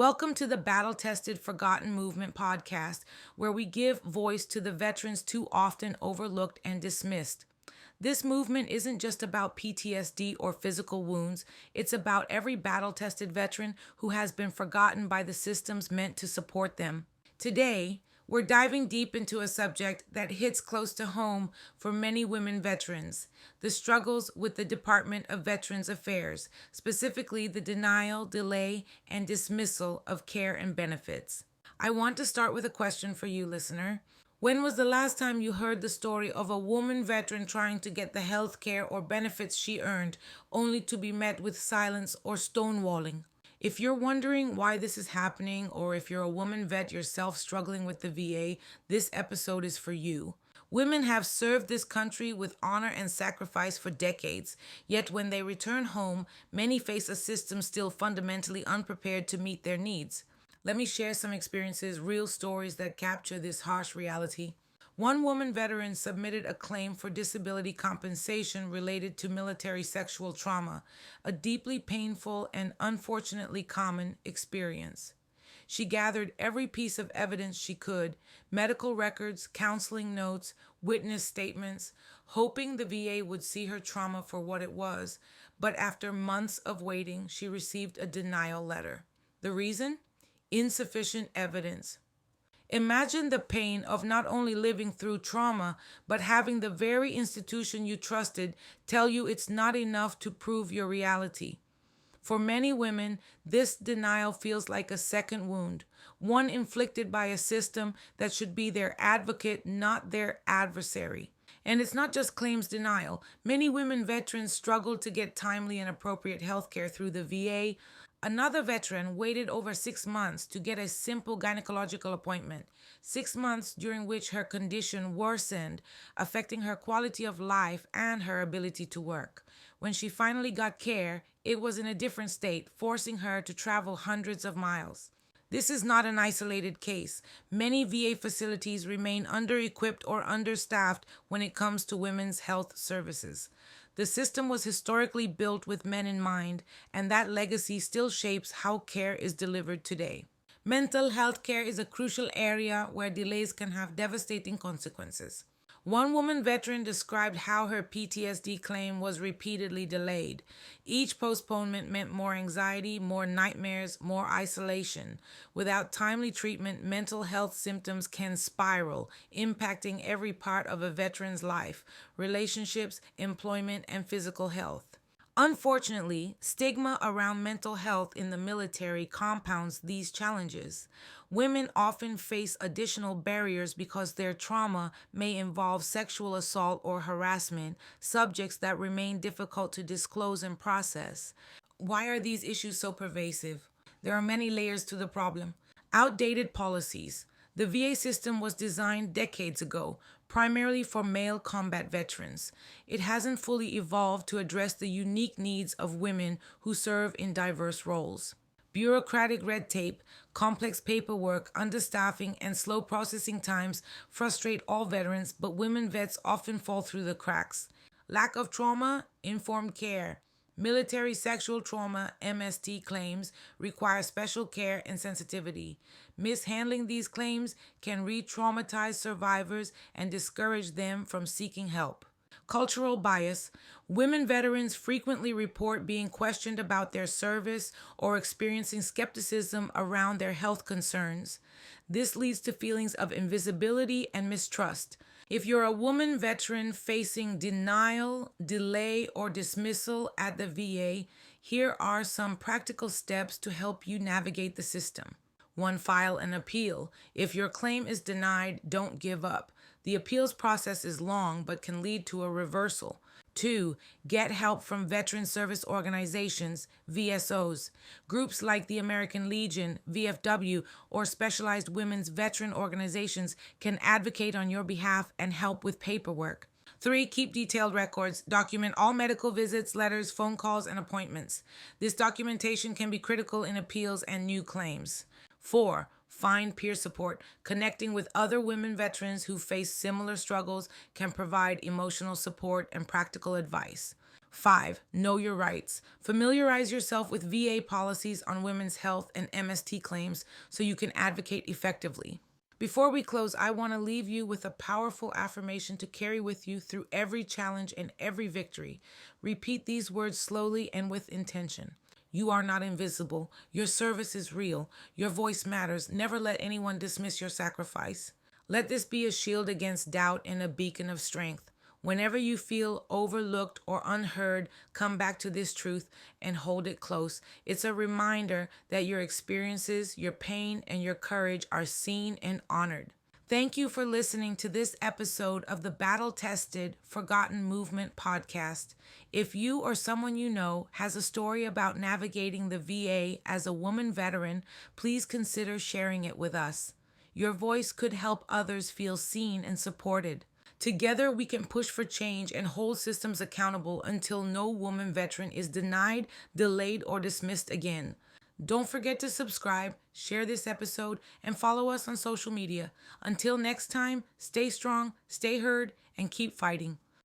Welcome to the Battle Tested Forgotten Movement podcast, where we give voice to the veterans too often overlooked and dismissed. This movement isn't just about PTSD or physical wounds, it's about every battle tested veteran who has been forgotten by the systems meant to support them. Today, we're diving deep into a subject that hits close to home for many women veterans: the struggles with the Department of Veterans Affairs, specifically the denial, delay, and dismissal of care and benefits. I want to start with a question for you, listener. When was the last time you heard the story of a woman veteran trying to get the health care or benefits she earned, only to be met with silence or stonewalling? If you're wondering why this is happening, or if you're a woman vet yourself struggling with the VA, this episode is for you. Women have served this country with honor and sacrifice for decades, yet when they return home, many face a system still fundamentally unprepared to meet their needs. Let me share some experiences, real stories that capture this harsh reality. One woman veteran submitted a claim for disability compensation related to military sexual trauma, a deeply painful and unfortunately common experience. She gathered every piece of evidence she could: medical records, counseling notes, witness statements, hoping the VA would see her trauma for what it was. But after months of waiting, she received a denial letter. The reason? Insufficient evidence. Imagine the pain of not only living through trauma, but having the very institution you trusted tell you it's not enough to prove your reality. For many women, this denial feels like a second wound, one inflicted by a system that should be their advocate, not their adversary. And it's not just claims denial. Many women veterans struggle to get timely and appropriate health care through the VA. Another veteran waited over 6 months to get a simple gynecological appointment, 6 months during which her condition worsened, affecting her quality of life and her ability to work. When she finally got care, it was in a different state, forcing her to travel hundreds of miles. This is not an isolated case. Many VA facilities remain under-equipped or understaffed when it comes to women's health services. The system was historically built with men in mind, and that legacy still shapes how care is delivered today. Mental health care is a crucial area where delays can have devastating consequences. One woman veteran described how her PTSD claim was repeatedly delayed. Each postponement meant more anxiety, more nightmares, more isolation. Without timely treatment, mental health symptoms can spiral, impacting every part of a veteran's life: relationships, employment, and physical health. Unfortunately, stigma around mental health in the military compounds these challenges. Women often face additional barriers because their trauma may involve sexual assault or harassment, subjects that remain difficult to disclose and process. Why are these issues so pervasive? There are many layers to the problem. Outdated policies. The VA system was designed decades ago, primarily for male combat veterans. It hasn't fully evolved to address the unique needs of women who serve in diverse roles. Bureaucratic red tape, complex paperwork, understaffing, and slow processing times frustrate all veterans, but women vets often fall through the cracks. Lack of trauma-informed care. Military sexual trauma (MST) claims require special care and sensitivity. Mishandling these claims can re-traumatize survivors and discourage them from seeking help. Cultural bias. Women veterans frequently report being questioned about their service or experiencing skepticism around their health concerns. This leads to feelings of invisibility and mistrust. If you're a woman veteran facing denial, delay, or dismissal at the VA, here are some practical steps to help you navigate the system. 1. File an appeal. If your claim is denied, don't give up. The appeals process is long but can lead to a reversal. 2. Get help from veteran service organizations, VSOs. Groups like the American Legion, VFW, or specialized women's veteran organizations can advocate on your behalf and help with paperwork. 3. Keep detailed records. Document all medical visits, letters, phone calls, and appointments. This documentation can be critical in appeals and new claims. 4. Find peer support. Connecting with other women veterans who face similar struggles can provide emotional support and practical advice. 5. Know your rights. Familiarize yourself with VA policies on women's health and MST claims so you can advocate effectively. Before we close, I want to leave you with a powerful affirmation to carry with you through every challenge and every victory. Repeat these words slowly and with intention. You are not invisible. Your service is real. Your voice matters. Never let anyone dismiss your sacrifice. Let this be a shield against doubt and a beacon of strength. Whenever you feel overlooked or unheard, come back to this truth and hold it close. It's a reminder that your experiences, your pain, and your courage are seen and honored. Thank you for listening to this episode of the Battle Tested Forgotten Movement podcast. If you or someone you know has a story about navigating the VA as a woman veteran, please consider sharing it with us. Your voice could help others feel seen and supported. Together, we can push for change and hold systems accountable until no woman veteran is denied, delayed, or dismissed again. Don't forget to subscribe, share this episode, and follow us on social media. Until next time, stay strong, stay heard, and keep fighting.